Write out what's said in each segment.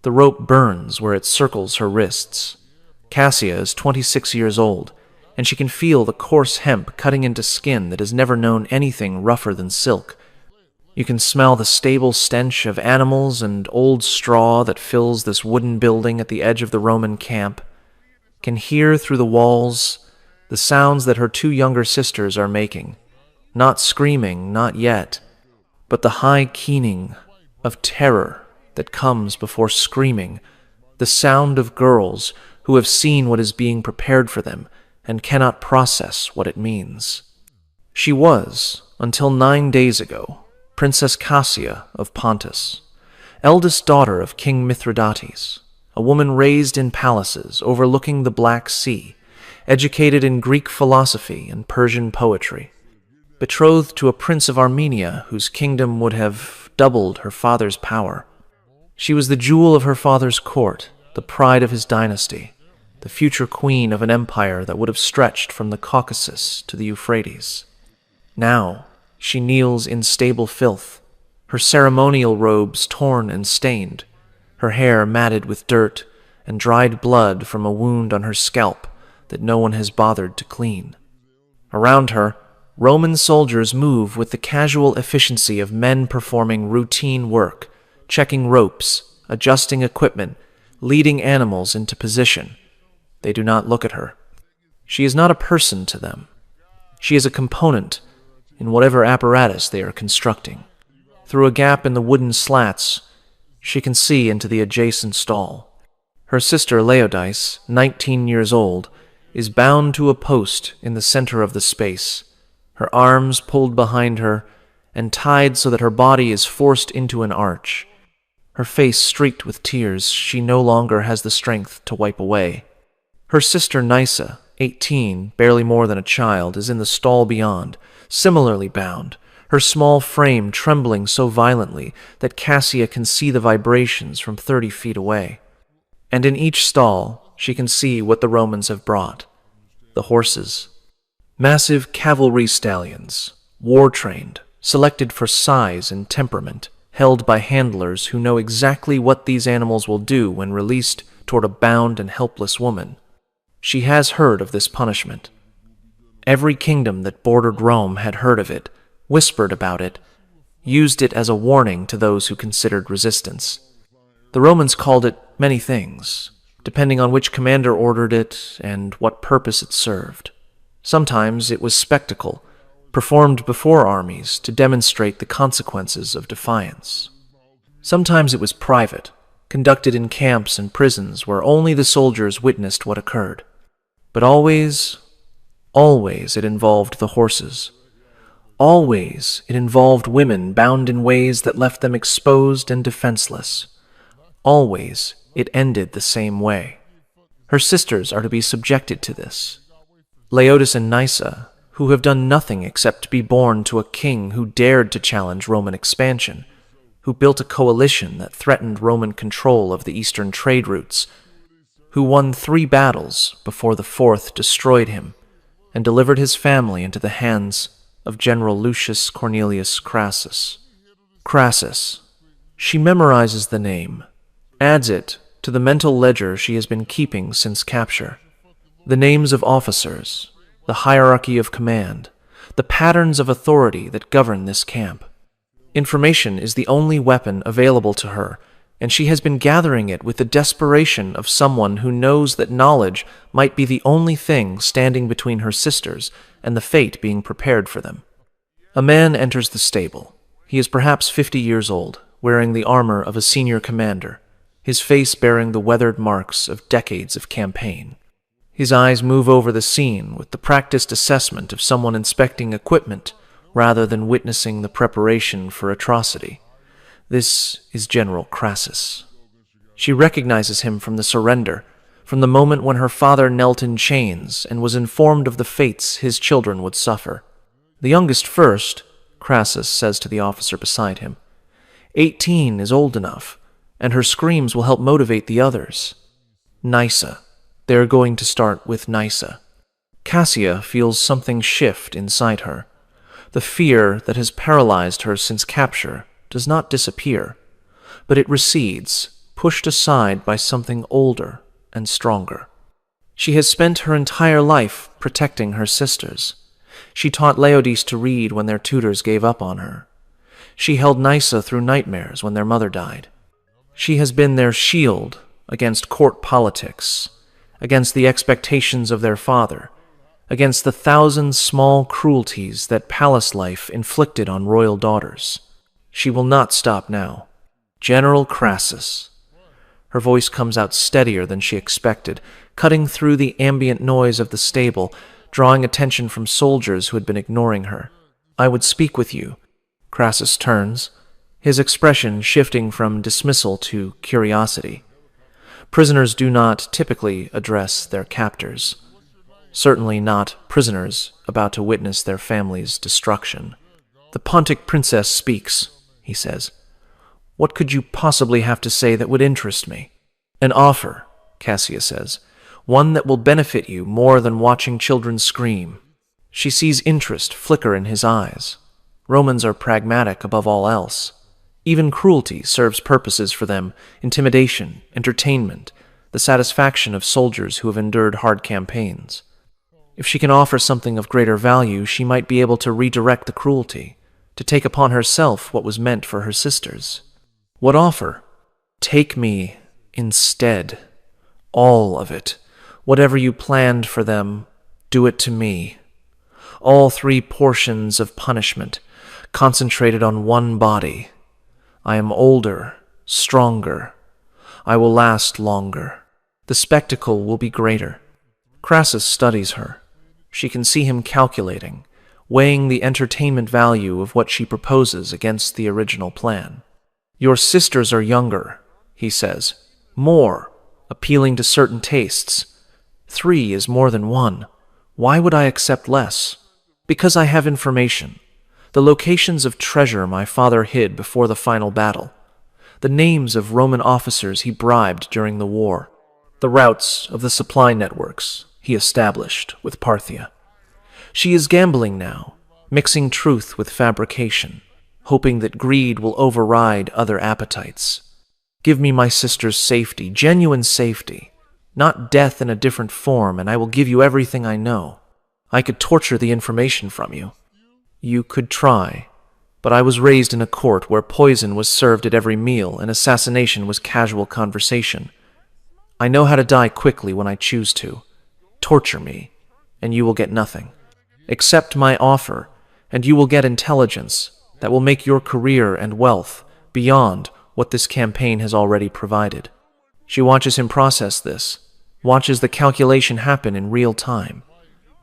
The rope burns where it circles her wrists. Cassia is 26 years old, and she can feel the coarse hemp cutting into skin that has never known anything rougher than silk. You can smell the stable stench of animals and old straw that fills this wooden building at the edge of the Roman camp. Can hear through the walls the sounds that her two younger sisters are making. Not screaming, not yet, but the high keening of terror that comes before screaming, the sound of girls who have seen what is being prepared for them and cannot process what it means. She was, until 9 days ago, Princess Cassia of Pontus, eldest daughter of King Mithridates, a woman raised in palaces overlooking the Black Sea, educated in Greek philosophy and Persian poetry, betrothed to a prince of Armenia whose kingdom would have doubled her father's power. She was the jewel of her father's court, the pride of his dynasty, the future queen of an empire that would have stretched from the Caucasus to the Euphrates. Now, she kneels in stable filth, her ceremonial robes torn and stained, her hair matted with dirt and dried blood from a wound on her scalp that no one has bothered to clean. Around her, Roman soldiers move with the casual efficiency of men performing routine work, checking ropes, adjusting equipment, leading animals into position. They do not look at her. She is not a person to them. She is a component in whatever apparatus they are constructing. Through a gap in the wooden slats, she can see into the adjacent stall. Her sister Laodice, 19 years old, is bound to a post in the center of the space, her arms pulled behind her and tied so that her body is forced into an arch. Her face streaked with tears she no longer has the strength to wipe away. Her sister Nysa, 18, barely more than a child, is in the stall beyond, similarly bound, her small frame trembling so violently that Cassia can see the vibrations from 30 feet away. And in each stall, she can see what the Romans have brought: the horses. Massive cavalry stallions, war-trained, selected for size and temperament, held by handlers who know exactly what these animals will do when released toward a bound and helpless woman. She has heard of this punishment. Every kingdom that bordered Rome had heard of it, whispered about it, used it as a warning to those who considered resistance. The Romans called it many things, depending on which commander ordered it and what purpose it served. Sometimes it was spectacle, performed before armies to demonstrate the consequences of defiance. Sometimes it was private, conducted in camps and prisons where only the soldiers witnessed what occurred. But always it involved the horses. Always it involved women bound in ways that left them exposed and defenseless. Always it ended the same way. Her sisters are to be subjected to this. Laodice and Nysa, who have done nothing except be born to a king who dared to challenge Roman expansion, who built a coalition that threatened Roman control of the eastern trade routes, who won 3 battles before the 4th destroyed him and delivered his family into the hands of General Lucius Cornelius Crassus. Crassus. She memorizes the name, adds it to the mental ledger she has been keeping since capture. The names of officers, the hierarchy of command, the patterns of authority that govern this camp. Information is the only weapon available to her, and she has been gathering it with the desperation of someone who knows that knowledge might be the only thing standing between her sisters and the fate being prepared for them. A man enters the stable. He is perhaps 50 years old, wearing the armor of a senior commander, his face bearing the weathered marks of decades of campaign. His eyes move over the scene with the practiced assessment of someone inspecting equipment rather than witnessing the preparation for atrocity. This is General Crassus. She recognizes him from the surrender, from the moment when her father knelt in chains and was informed of the fates his children would suffer. The youngest first, Crassus says to the officer beside him. 18 is old enough, and her screams will help motivate the others. Nysa. They are going to start with Nysa. Cassia feels something shift inside her. The fear that has paralyzed her since capture does not disappear, but it recedes, pushed aside by something older and stronger. She has spent her entire life protecting her sisters. She taught Laodice to read when their tutors gave up on her. She held Nysa through nightmares when their mother died. She has been their shield against court politics, against the expectations of their father, against the thousand small cruelties that palace life inflicted on royal daughters. She will not stop now. General Crassus. Her voice comes out steadier than she expected, cutting through the ambient noise of the stable, drawing attention from soldiers who had been ignoring her. I would speak with you. Crassus turns, his expression shifting from dismissal to curiosity. Prisoners do not typically address their captors. Certainly not prisoners about to witness their family's destruction. The Pontic princess speaks, he says. What could you possibly have to say that would interest me? An offer, Cassia says. One that will benefit you more than watching children scream. She sees interest flicker in his eyes. Romans are pragmatic above all else. Even cruelty serves purposes for them: intimidation, entertainment, the satisfaction of soldiers who have endured hard campaigns. If she can offer something of greater value, she might be able to redirect the cruelty, to take upon herself what was meant for her sisters. What offer? Take me instead. All of it. Whatever you planned for them, do it to me. All 3 portions of punishment, concentrated on one body. I am older, stronger. I will last longer. The spectacle will be greater. Crassus studies her. She can see him calculating, weighing the entertainment value of what she proposes against the original plan. Your sisters are younger, he says. More, appealing to certain tastes. 3 is more than 1. Why would I accept less? Because I have information. The locations of treasure my father hid before the final battle. The names of Roman officers he bribed during the war. The routes of the supply networks he established with Parthia. She is gambling now, mixing truth with fabrication, hoping that greed will override other appetites. Give me my sister's safety, genuine safety, not death in a different form, and I will give you everything I know. I could torture the information from you. You could try, but I was raised in a court where poison was served at every meal and assassination was casual conversation. I know how to die quickly when I choose to. Torture me, and you will get nothing. Accept my offer, and you will get intelligence that will make your career and wealth beyond what this campaign has already provided. She watches him process this, watches the calculation happen in real time.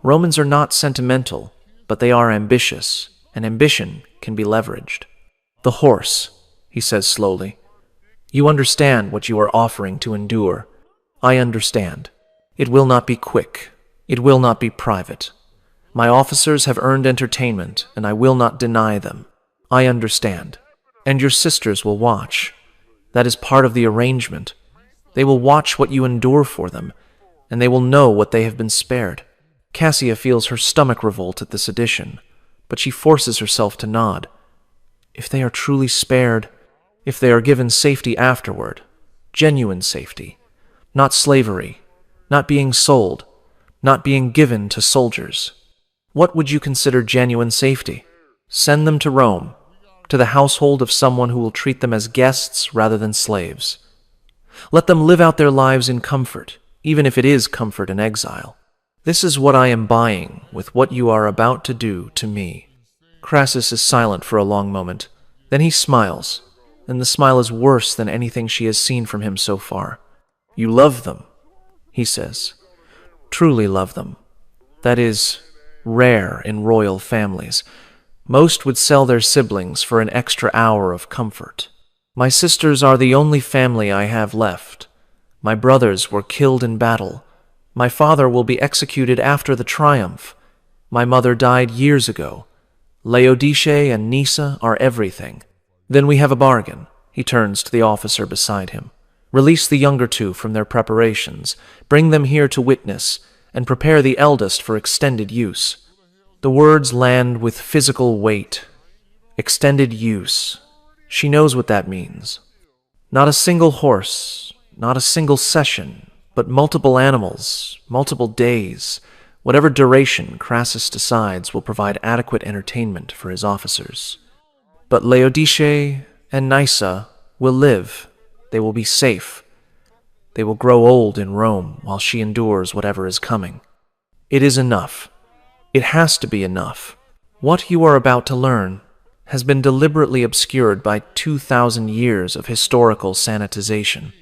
Romans are not sentimental, but they are ambitious, and ambition can be leveraged. The horse, he says slowly. You understand what you are offering to endure. I understand. It will not be quick. It will not be private. My officers have earned entertainment, and I will not deny them. I understand. And your sisters will watch. That is part of the arrangement. They will watch what you endure for them, and they will know what they have been spared. Cassia feels her stomach revolt at this addition, but she forces herself to nod. If they are truly spared, if they are given safety afterward, genuine safety, not slavery, not being sold, not being given to soldiers, what would you consider genuine safety? Send them to Rome, to the household of someone who will treat them as guests rather than slaves. Let them live out their lives in comfort, even if it is comfort in exile. This is what I am buying with what you are about to do to me. Crassus is silent for a long moment. Then he smiles, and the smile is worse than anything she has seen from him so far. You love them, he says. Truly love them. That is rare in royal families. Most would sell their siblings for an extra hour of comfort. My sisters are the only family I have left. My brothers were killed in battle. My father will be executed after the triumph. My mother died years ago. Laodice and Nysa are everything. Then we have a bargain. He turns to the officer beside him. Release the younger 2 from their preparations. Bring them here to witness, and prepare the eldest for extended use. The words land with physical weight. Extended use. She knows what that means. Not a single horse, not a single session, but multiple animals, multiple days, whatever duration Crassus decides will provide adequate entertainment for his officers. But Laodice and Nysa will live. They will be safe. They will grow old in Rome while she endures whatever is coming. It is enough. It has to be enough. What you are about to learn has been deliberately obscured by 2,000 years of historical sanitization.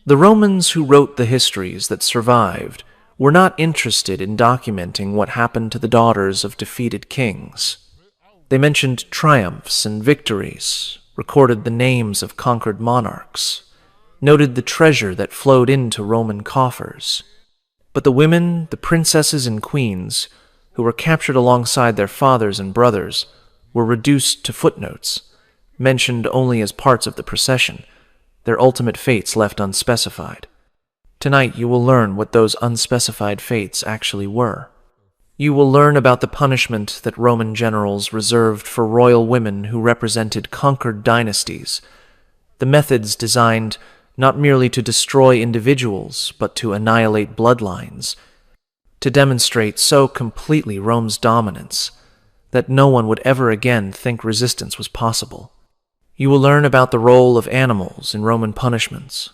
The Romans who wrote the histories that survived were not interested in documenting what happened to the daughters of defeated kings. They mentioned triumphs and victories, recorded the names of conquered monarchs, noted the treasure that flowed into Roman coffers. But the women, the princesses and queens, who were captured alongside their fathers and brothers, were reduced to footnotes, mentioned only as parts of the procession, their ultimate fates left unspecified. Tonight you will learn what those unspecified fates actually were. You will learn about the punishment that Roman generals reserved for royal women who represented conquered dynasties, the methods designed not merely to destroy individuals, but to annihilate bloodlines, to demonstrate so completely Rome's dominance that no one would ever again think resistance was possible. You will learn about the role of animals in Roman punishments,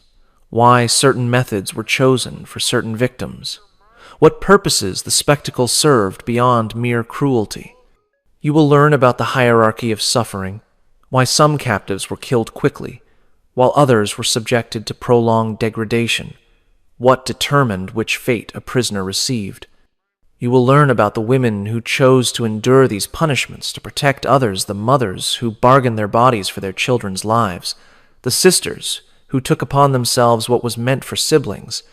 why certain methods were chosen for certain victims, what purposes the spectacle served beyond mere cruelty. You will learn about the hierarchy of suffering, why some captives were killed quickly, while others were subjected to prolonged degradation, what determined which fate a prisoner received. You will learn about the women who chose to endure these punishments to protect others, the mothers who bargained their bodies for their children's lives, the sisters who took upon themselves what was meant for siblings,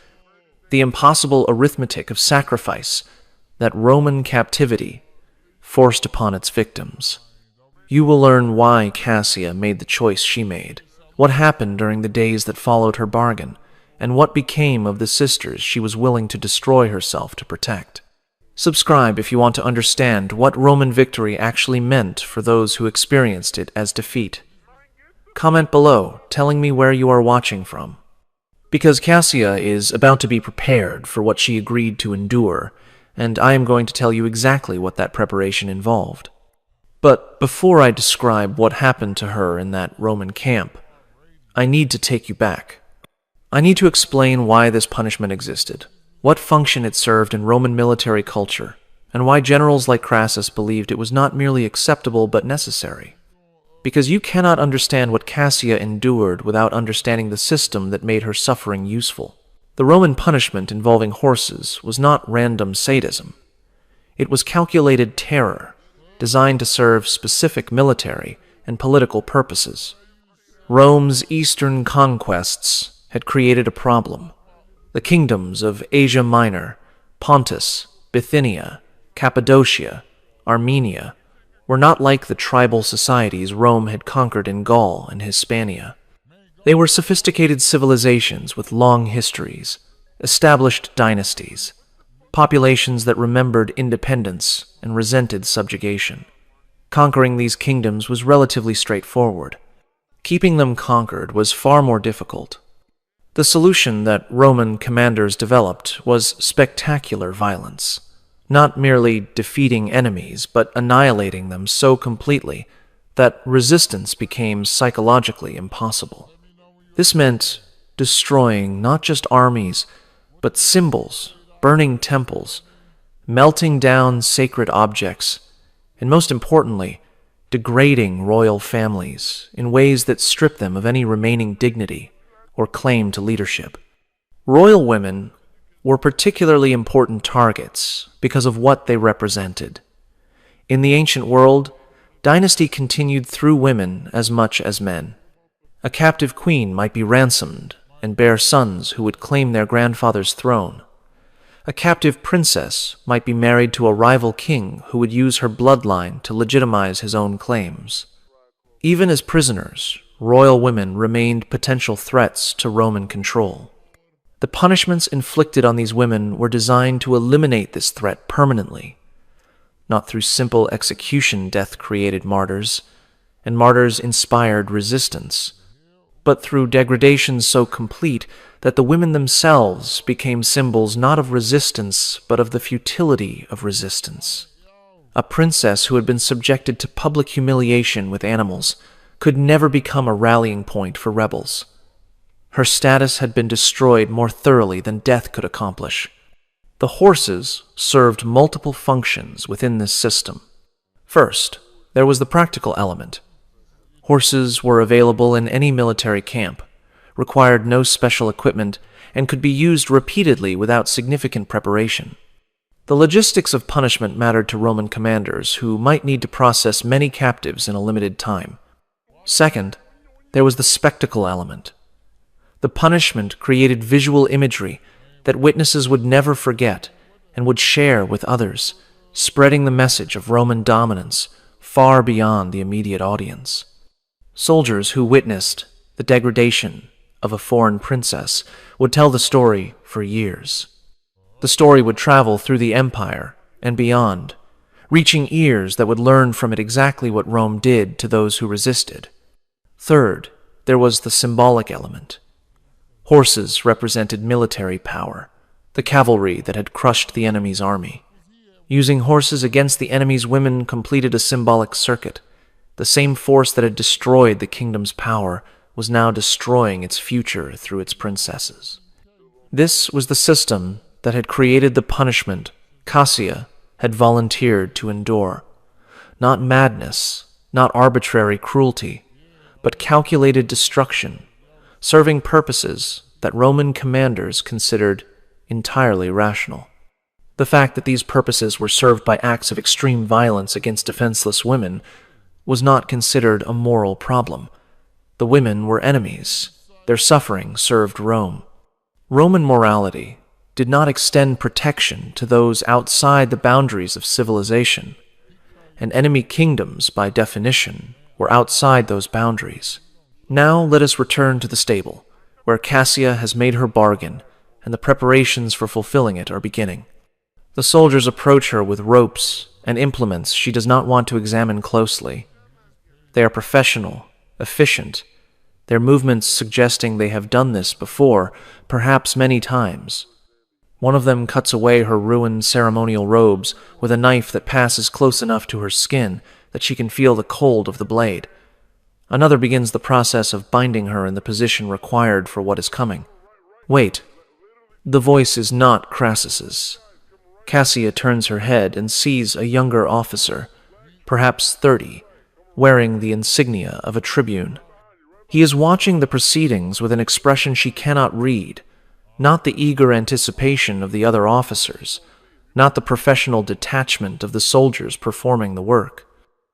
the impossible arithmetic of sacrifice that Roman captivity forced upon its victims. You will learn why Cassia made the choice she made, what happened during the days that followed her bargain, and what became of the sisters she was willing to destroy herself to protect. Subscribe if you want to understand what Roman victory actually meant for those who experienced it as defeat. Comment below, telling me where you are watching from. Because Cassia is about to be prepared for what she agreed to endure, and I am going to tell you exactly what that preparation involved. But before I describe what happened to her in that Roman camp, I need to take you back. I need to explain why this punishment existed, what function it served in Roman military culture, and why generals like Crassus believed it was not merely acceptable but necessary. Because you cannot understand what Cassia endured without understanding the system that made her suffering useful. The Roman punishment involving horses was not random sadism. It was calculated terror, designed to serve specific military and political purposes. Rome's eastern conquests had created a problem. The kingdoms of Asia Minor, Pontus, Bithynia, Cappadocia, Armenia were not like the tribal societies Rome had conquered in Gaul and Hispania. They were sophisticated civilizations with long histories, established dynasties, populations that remembered independence and resented subjugation. Conquering these kingdoms was relatively straightforward. Keeping them conquered was far more difficult. The solution that Roman commanders developed was spectacular violence, not merely defeating enemies, but annihilating them so completely that resistance became psychologically impossible. This meant destroying not just armies, but symbols, burning temples, melting down sacred objects, and most importantly, degrading royal families in ways that strip them of any remaining dignity or claim to leadership. Royal women were particularly important targets because of what they represented. In the ancient world, dynasty continued through women as much as men. A captive queen might be ransomed and bear sons who would claim their grandfather's throne. A captive princess might be married to a rival king who would use her bloodline to legitimize his own claims. Even as prisoners, royal women remained potential threats to Roman control. The punishments inflicted on these women were designed to eliminate this threat permanently. Not through simple execution death created martyrs, and martyrs inspired resistance, but through degradation so complete that the women themselves became symbols not of resistance, but of the futility of resistance. A princess who had been subjected to public humiliation with animals could never become a rallying point for rebels. Her status had been destroyed more thoroughly than death could accomplish. The horses served multiple functions within this system. First, there was the practical element. Horses were available in any military camp, required no special equipment, and could be used repeatedly without significant preparation. The logistics of punishment mattered to Roman commanders who might need to process many captives in a limited time. Second, there was the spectacle element. The punishment created visual imagery that witnesses would never forget and would share with others, spreading the message of Roman dominance far beyond the immediate audience. Soldiers who witnessed the degradation of a foreign princess would tell the story for years. The story would travel through the empire and beyond, reaching ears that would learn from it exactly what Rome did to those who resisted. Third, there was the symbolic element. Horses represented military power, the cavalry that had crushed the enemy's army. Using horses against the enemy's women completed a symbolic circuit. The same force that had destroyed the kingdom's power was now destroying its future through its princesses. This was the system that had created the punishment Cassia had volunteered to endure. Not madness, not arbitrary cruelty, but calculated destruction, serving purposes that Roman commanders considered entirely rational. The fact that these purposes were served by acts of extreme violence against defenseless women was not considered a moral problem. The women were enemies. Their suffering served Rome. Roman morality did not extend protection to those outside the boundaries of civilization, and enemy kingdoms, by definition, were outside those boundaries. Now let us return to the stable, where Cassia has made her bargain, and the preparations for fulfilling it are beginning. The soldiers approach her with ropes and implements she does not want to examine closely. They are professional, efficient, their movements suggesting they have done this before, perhaps many times. One of them cuts away her ruined ceremonial robes with a knife that passes close enough to her skin that she can feel the cold of the blade. Another begins the process of binding her in the position required for what is coming. Wait. The voice is not Crassus's. Cassia turns her head and sees a younger officer, perhaps 30, wearing the insignia of a tribune. He is watching the proceedings with an expression she cannot read, not the eager anticipation of the other officers, not the professional detachment of the soldiers performing the work.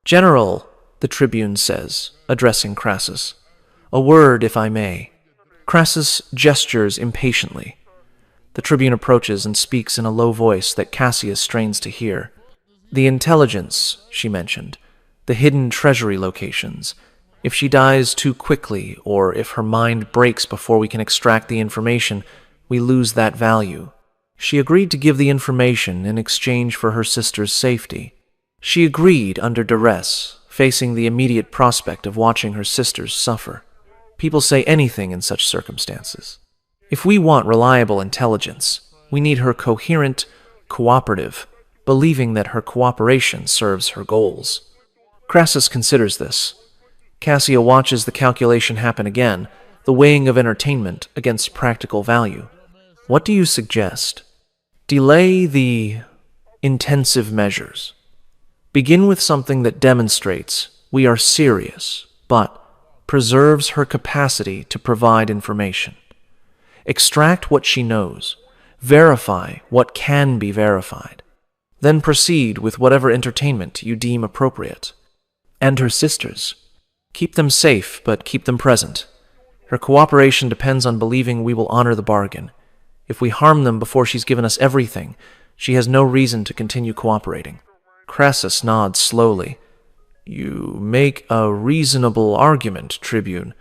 "General," the tribune says, addressing Crassus, "a word, if I may." Crassus gestures impatiently. The tribune approaches and speaks in a low voice that Cassius strains to hear. "The intelligence," she mentioned, "the hidden treasury locations. If she dies too quickly, or if her mind breaks before we can extract the information, we lose that value." She agreed to give the information in exchange for her sister's safety. She agreed under duress, facing the immediate prospect of watching her sisters suffer. People say anything in such circumstances. If we want reliable intelligence, we need her coherent, cooperative, believing that her cooperation serves her goals. Crassus considers this. Cassia watches the calculation happen again, the weighing of entertainment against practical value. "What do you suggest?" "Delay the intensive measures. Begin with something that demonstrates we are serious, but preserves her capacity to provide information. Extract what she knows. Verify what can be verified. Then proceed with whatever entertainment you deem appropriate." "And her sisters? Keep them safe, but keep them present. Her cooperation depends on believing we will honor the bargain. If we harm them before she's given us everything, she has no reason to continue cooperating." Crassus nods slowly. "You make a reasonable argument, Tribune.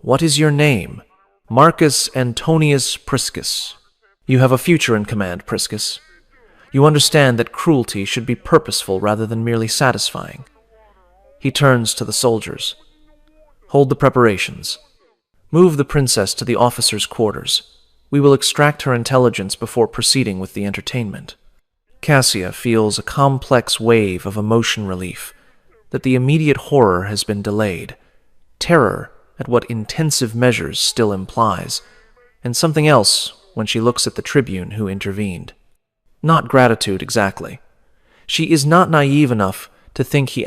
What is your name?" "Marcus Antonius Priscus." "You have a future in command, Priscus. You understand that cruelty should be purposeful rather than merely satisfying." He turns to the soldiers. "Hold the preparations." Move the princess to the officers' quarters. We will extract her intelligence before proceeding with the entertainment. Cassia feels a complex wave of emotion relief, that the immediate horror has been delayed, terror at what intensive measures still implies, and something else when she looks at the tribune who intervened. Not gratitude exactly. She is not naive enough to think he